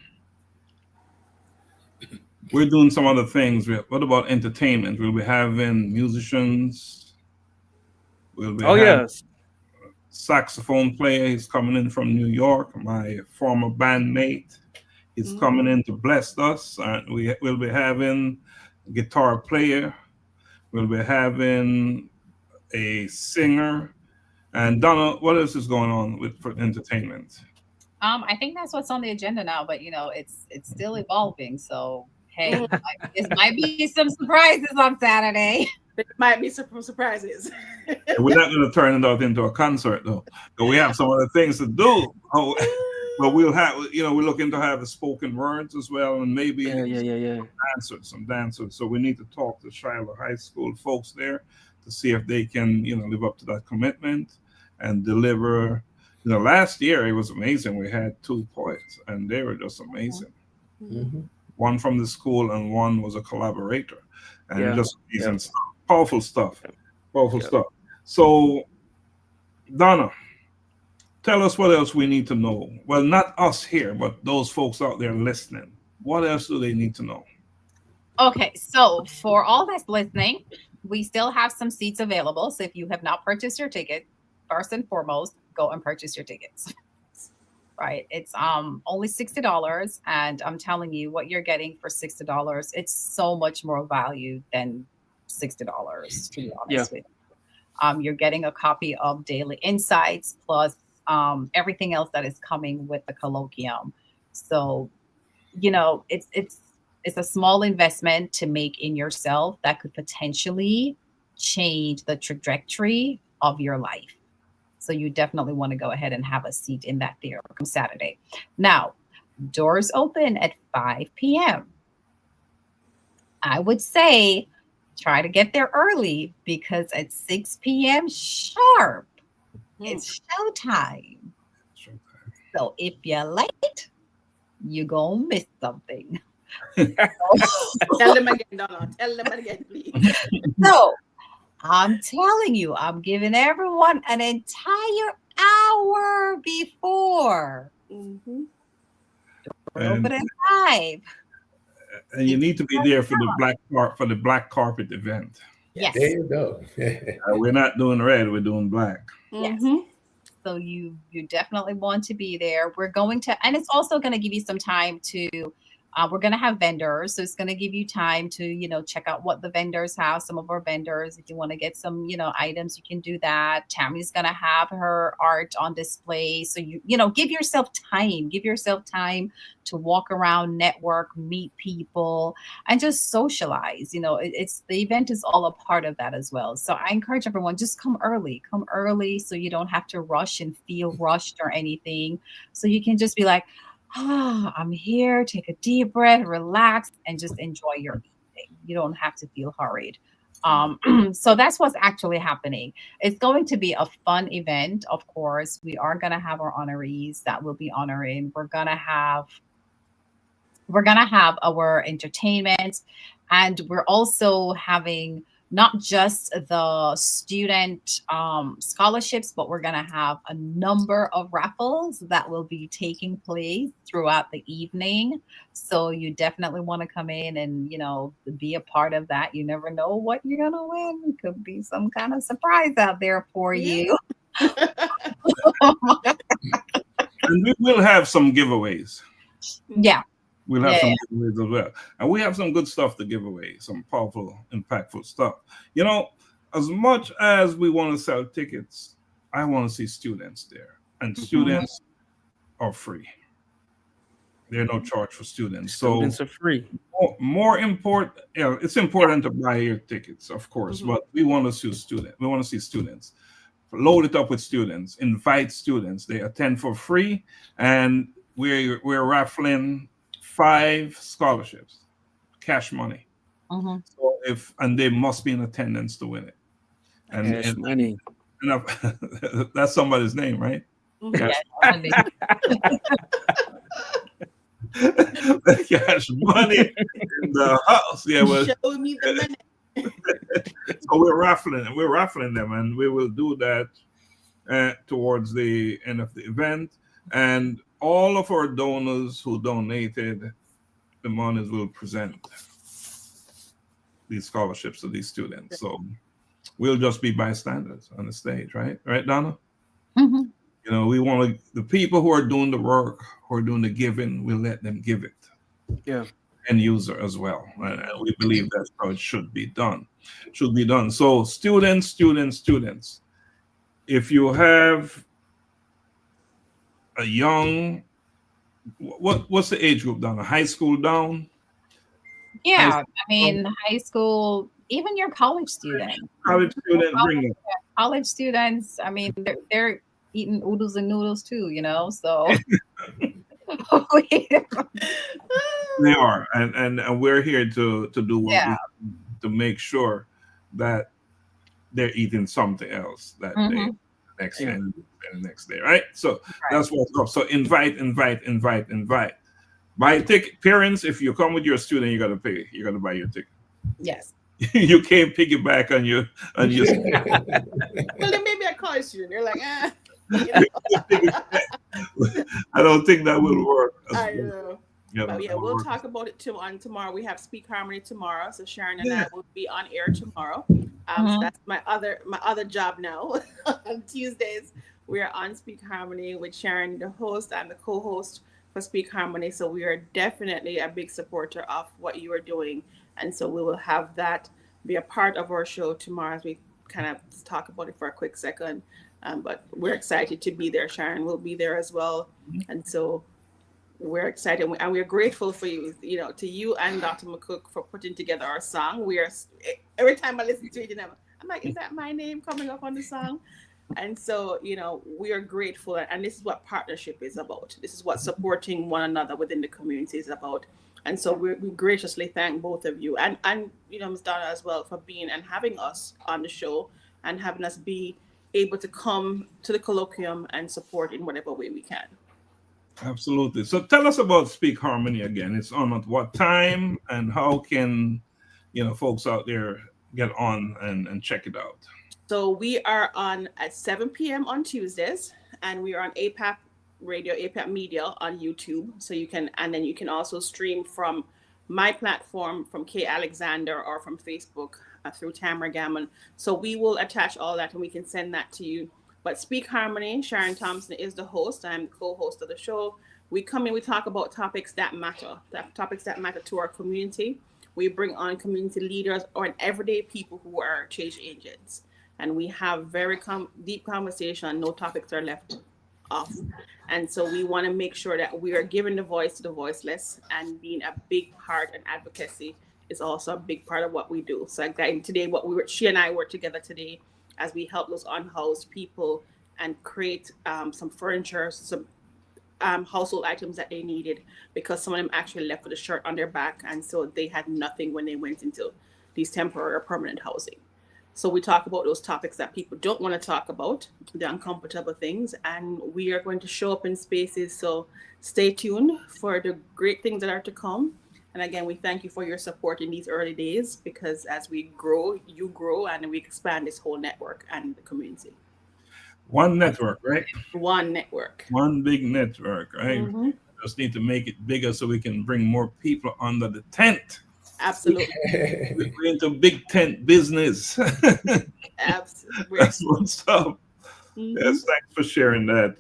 we're doing some other things. What about entertainment? We'll be having musicians. We'll be yes. Saxophone player. He's coming in from New York. My former bandmate. He's coming in to bless us. We'll be having a guitar player. We'll be having a singer. And Donna, what else is going on for entertainment? I think that's what's on the agenda now, but it's still evolving. So hey, it might be some surprises on Saturday. There might be some surprises. We're not going to turn it out into a concert, though. We have some other things to do. But we'll have, we're looking to have the spoken words as well, and maybe some dancers. So we need to talk to Shiloh High School folks there to see if they can, live up to that commitment and deliver. Last year it was amazing. We had 2 poets, and they were just amazing. One from the school, and one was a collaborator, and just amazing stuff. Powerful stuff. So, Donna, tell us what else we need to know. Well, not us here, but those folks out there listening. What else do they need to know? Okay, so for all that's listening, we still have some seats available. So if you have not purchased your ticket, first and foremost, go and purchase your tickets. Right? It's only $60, and I'm telling you, what you're getting for $60, it's so much more value than $60, to be honest with you. You're getting a copy of Daily Insights plus everything else that is coming with the Colloquium. So, it's a small investment to make in yourself that could potentially change the trajectory of your life. So you definitely want to go ahead and have a seat in that theater on Saturday. Now, doors open at 5 p.m. I would say try to get there early because at 6 p.m. sharp, it's showtime. So if you're late, you're going to miss something. Tell them again, Donna. Tell them again, please. So I'm telling you, I'm giving everyone an entire hour before. Mm-hmm. We're And, open at 5. and you need to be there for the black carpet event. Yes. There you go. We're not doing red, we're doing black. Yes. Mm-hmm. So you definitely want to be there. We're going to, and it's also going to give you some time to, we're going to have vendors. So it's going to give you time to, check out what the vendors have, some of our vendors. If you want to get some, items, you can do that. Tammy's going to have her art on display. So give yourself time to walk around, network, meet people, and just socialize. It's the event is all a part of that as well. So I encourage everyone, just come early so you don't have to rush and feel rushed or anything. So you can just be like, I'm here, take a deep breath, relax, and just enjoy your evening. You don't have to feel hurried. So that's what's actually happening. It's going to be a fun event. Of course, we are going to have our honorees that will be honoring. We're going to have our entertainment, and we're also having not just the student scholarships, but we're going to have a number of raffles that will be taking place throughout the evening. So you definitely want to come in and, be a part of that. You never know what you're going to win. It could be some kind of surprise out there for you. And we will have some giveaways. Yeah. We'll have some giveaways as well. And we have some good stuff to give away, some powerful, impactful stuff. As much as we want to sell tickets, I want to see students there. And students are free. There's no charge for students. Students are free. More important, it's important to buy your tickets, of course, but we want to see students. We want to see students. Load it up with students. Invite students. They attend for free, and we're raffling 5 scholarships, cash money. So and they must be in attendance to win it. And money. And that's somebody's name, right? Yes. Cash money in the house. Yeah, well, show me the money. So we're raffling them, and we will do that towards the end of the event. And all of our donors who donated the monies will present these scholarships to these students. So we'll just be bystanders on the stage, right? Right, Donna? We want the people who are doing the work, who are doing the giving, we'll let them give it. Yeah. End user as well. And we believe that's how it should be done. So students. If you have a young, what's the age group down? High school down? Yeah, high school, even your college students. College students, they're eating oodles and noodles too, so. They are, and we're here to do what we can to make sure that they're eating something else that day, next day, and the next day, right? So that's what's up. So invite. Buy ticket. Parents, if you come with your student, you got to pay. You got to buy your ticket. Yes. You can't piggyback on your. Well, then maybe a college student. They're like, I don't think that will work. I know. But we'll talk about it on tomorrow. We have Speak Harmony tomorrow, so Sharon and I will be on air tomorrow. So that's my other job now. On Tuesdays, we are on Speak Harmony with Sharon, the host, and the co-host for Speak Harmony. So we are definitely a big supporter of what you are doing, and so we will have that be a part of our show tomorrow as we kind of talk about it for a quick second. But we're excited to be there. Sharon will be there as well, and so we're excited, and we're grateful for you, to you and Dr. McCook for putting together our song. Every time I listen to it, I'm like, is that my name coming up on the song? And so, we are grateful, and this is what partnership is about. This is what supporting one another within the community is about. And so we graciously thank both of you, and Ms. Donna as well, for being and having us on the show and having us be able to come to the colloquium and support in whatever way we can. Absolutely. So tell us about Speak Harmony again. It's on at what time, and how can folks out there get on and check it out? So we are on at 7 p.m. on Tuesdays, and we are on APAP Radio, APAP Media on YouTube. So you can, and then you can also stream from my platform, from K Alexander, or from Facebook through Tamara Gammon. So we will attach all that and we can send that to you. But Speak Harmony, Sharon Thompson is the host. I'm the co-host of the show. We come in, we talk about topics that matter to our community. We bring on community leaders or everyday people who are change agents. And we have very deep conversation. No topics are left off. And so we want to make sure that we are giving the voice to the voiceless, and being a big part, and advocacy is also a big part of what we do. So like that, today, she and I work together today as we help those unhoused people and create some furniture, some household items that they needed, because some of them actually left with a shirt on their back, and so they had nothing when they went into these temporary or permanent housing. So we talk about those topics that people don't want to talk about, the uncomfortable things, and we are going to show up in spaces. So stay tuned for the great things that are to come. And again, we thank you for your support in these early days, because as we grow, you grow, and we expand this whole network and the community. One network, right? One network. One big network, right? Mm-hmm. Just need to make it bigger so we can bring more people under the tent. Absolutely. We're into big tent business. Absolutely. That's what's up. Mm-hmm. Yes, thanks for sharing that.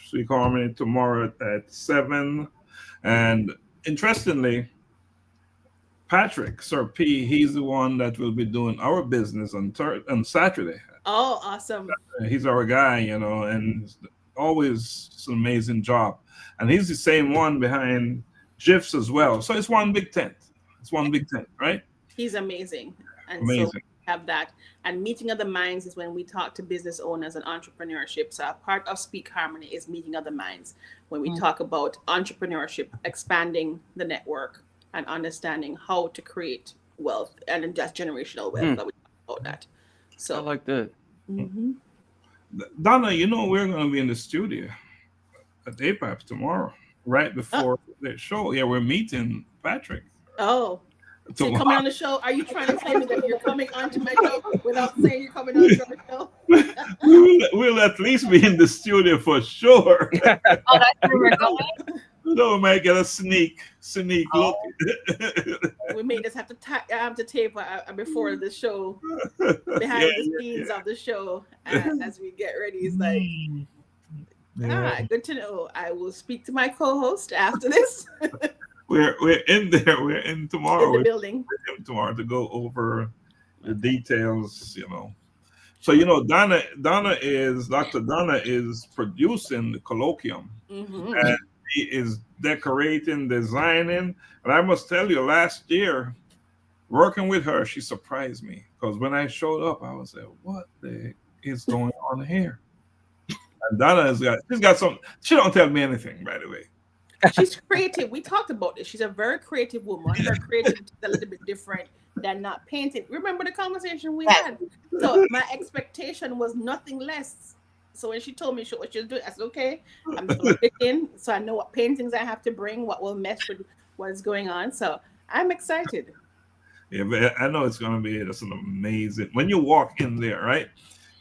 Speak Harmony tomorrow at 7. And interestingly, Patrick, Sir P, he's the one that will be doing our business on Saturday. Oh, awesome. He's our guy, and always it's an amazing job. And he's the same one behind GIFs as well. So it's one big tent. It's one big tent, right? He's amazing. And amazing. So we have that. And meeting of the minds is when we talk to business owners and entrepreneurship. So a part of Speak Harmony is meeting of the minds, when we talk about entrepreneurship, expanding the network, and understanding how to create wealth, and just generational wealth. That we talk about that. So I like that. Mm-hmm. Donna, we're going to be in the studio at APAP tomorrow, right before the show. Yeah, we're meeting Patrick. Oh, so you're coming on the show? Are you trying to tell me that you're coming onto my show without saying you're coming onto the show? we'll at least be in the studio for sure. Oh, that's where we're going? We might get a sneak look. We may just have to tape before the show, behind the scenes of the show, as we get ready. It's like, good to know. I will speak to my co-host after this. We're in there. We're in tomorrow. In the building. We're in tomorrow to go over the details. So Dr. Donna is producing the Colloquium, and he is decorating, designing. And I must tell you, last year, working with her, she surprised me, because when I showed up, I was like, "What the heck is going on here?" And Donna she's got some. She don't tell me anything, by the way. She's creative. We talked about this. She's a very creative woman. Her creativity is a little bit different than not painting. Remember the conversation we had? So my expectation was nothing less. So when she told me what she was doing, I said, okay, I'm looking, so I know what paintings I have to bring, what will mesh with what's going on. So I'm excited. Yeah, but I know it's going to be just an amazing. When you walk in there, right?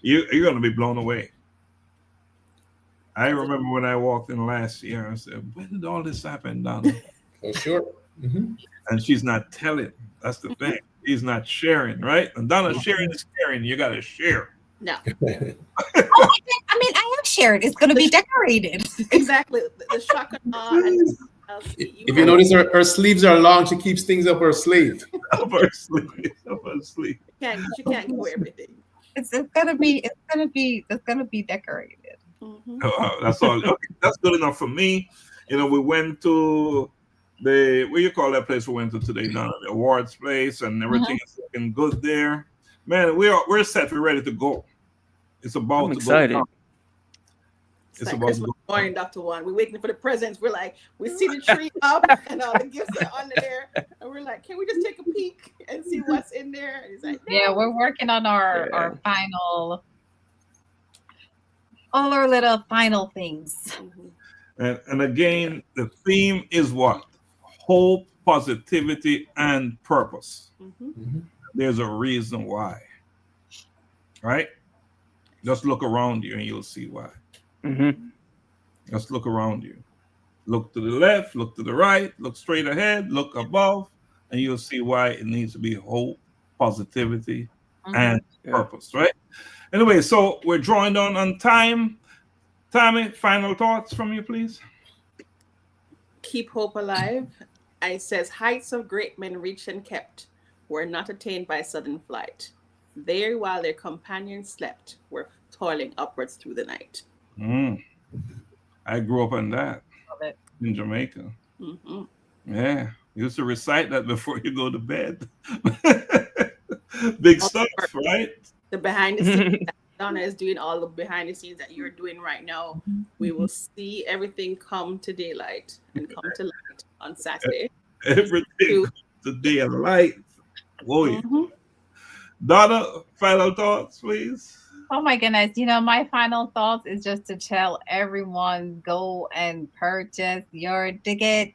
You're going to be blown away. I remember when I walked in last year, I said, when did all this happen, Donna? For sure. Mm-hmm. And she's not telling. That's the thing. She's not sharing, right? And Donna, sharing is caring. You got to share. No. I mean, I have shared. It's going to be decorated. Exactly. The shock and awe. If you notice, her sleeves are long. She keeps things up her sleeve. Up her sleeve. She can't do everything. It's gonna be decorated. Mm-hmm. That's all. Okay, that's good enough for me. We went to what you call that place we went to today, Donna, the awards place, and everything is looking good there. Man, we're set. We're ready to go. It's about I'm to excited. go. It's like Christmas morning, Dr. Juan. We're waiting for the presents. We're like, we see the tree up and all the gifts are under there. And we're like, can we just take a peek and see what's in there? And he's like, no. Yeah, we're working on our final, all our little final things. Mm-hmm. And again, the theme is what? Hope, positivity, and purpose. There's a reason why, right? Just look around you and you'll see why. Just look around you. Look to the left, look to the right, look straight ahead, look above, and you'll see why it needs to be hope, positivity, and purpose, right? Anyway, so we're drawing down on time. Tammy, final thoughts from you, please. Keep hope alive. It says, heights of great men reached and kept were not attained by sudden flight. There, while their companions slept, were toiling upwards through the night. I grew up on that in Jamaica. Yeah, used to recite that before you go to bed. Big stuff, right? The behind the scenes that Donna is doing, all the behind the scenes that you're doing right now, we will see everything come to daylight and come to light on Saturday. Everything comes to daylight. Whoa, yeah. Donna, final thoughts, please. Oh my goodness. My final thoughts is just to tell everyone, go and purchase your ticket.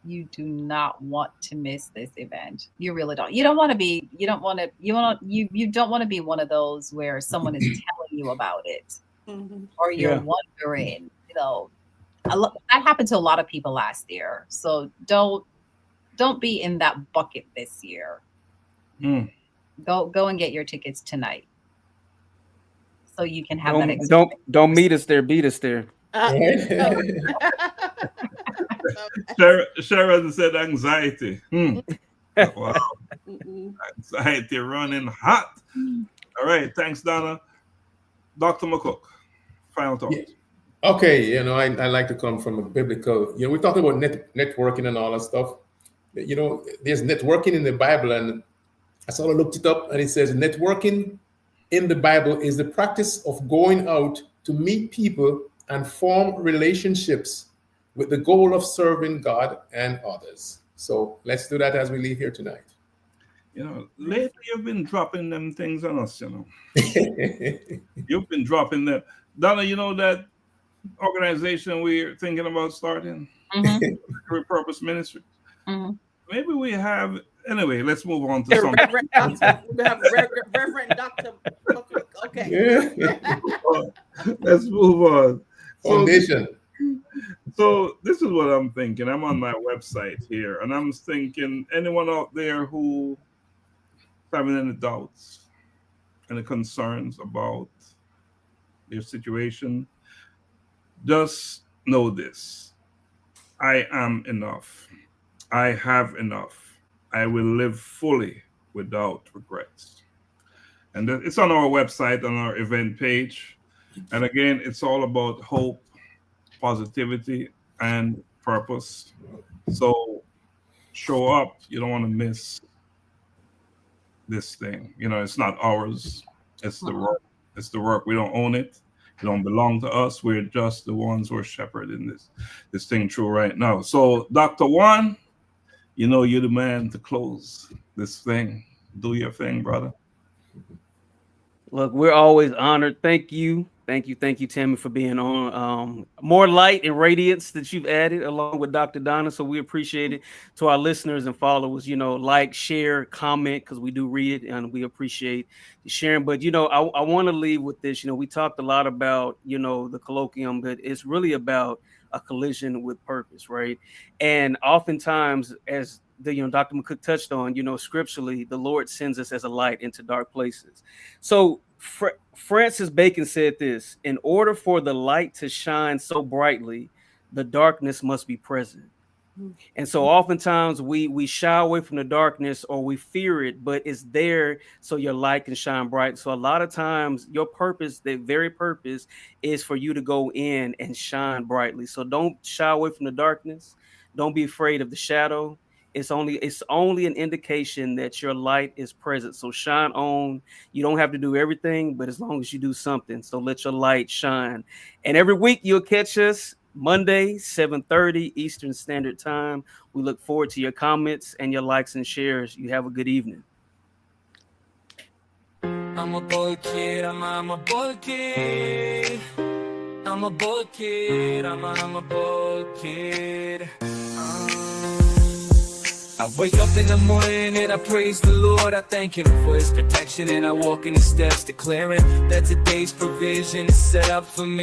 You do not want to miss this event. You really don't. You don't want to be one of those where someone is telling you about it or you're wondering, that happened to a lot of people last year. So don't be in that bucket this year. Go and get your tickets tonight. So you can have that experience. Don't meet us there, beat us there. Sharon said anxiety. Wow. Anxiety running hot. All right. Thanks, Donna. Dr. McCook, final thoughts. Okay. I like to come from a biblical, we talk about networking and all that stuff. There's networking in the Bible, and I sort of looked it up, and it says networking in the Bible is the practice of going out to meet people and form relationships with the goal of serving God and others. So let's do that as we leave here tonight. Lately you've been dropping them things on us, You've been dropping them. Donna, that organization we're thinking about starting? Repurpose Ministry. Maybe we have. Anyway, let's move on to something. We have Reverend Dr. McCook. Okay. Let's move on. Foundation. So this is what I'm thinking. I'm on my website here, and I'm thinking, anyone out there who having any doubts, any concerns about their situation, just know this. I am enough. I have enough. I will live fully without regrets. And it's on our website, on our event page. And again, it's all about hope, positivity, and purpose. So show up. You don't want to miss this thing. It's not ours. It's the work. It's the work. We don't own it. It don't belong to us. We're just the ones who are shepherding this thing through right now. So Dr. Juan, you're the man to close this thing. Do your thing, brother. Look, we're always honored. Thank you, Tammy, for being on. More light and radiance that you've added along with Dr. Donna. So we appreciate it. To our listeners and followers, like, share, comment, because we do read it and we appreciate you sharing. But, I want to leave with this. We talked a lot about, the colloquium, but it's really about a collision with purpose, right? And oftentimes, as Dr. McCook touched on, scripturally, the Lord sends us as a light into dark places. So Francis Bacon said this: in order for the light to shine so brightly, the darkness must be present. And so oftentimes we shy away from the darkness or we fear it, but it's there so your light can shine bright. So a lot of times your purpose, the very purpose, is for you to go in and shine brightly. So don't shy away from the darkness. Don't be afraid of the shadow. It's only an indication that your light is present. So shine on. You don't have to do everything, but as long as you do something, so let your light shine. And every week you'll catch us Monday, 7:30 Eastern Standard Time. We look forward to your comments and your likes and shares. You have a good evening. I'm a boy kid, I'm a boy kid. I'm I'm a bold kid, I'm a bold kid. I wake up in the morning and I praise the Lord. I thank Him for His protection, and I walk in His steps, declaring that today's provision is set up for me.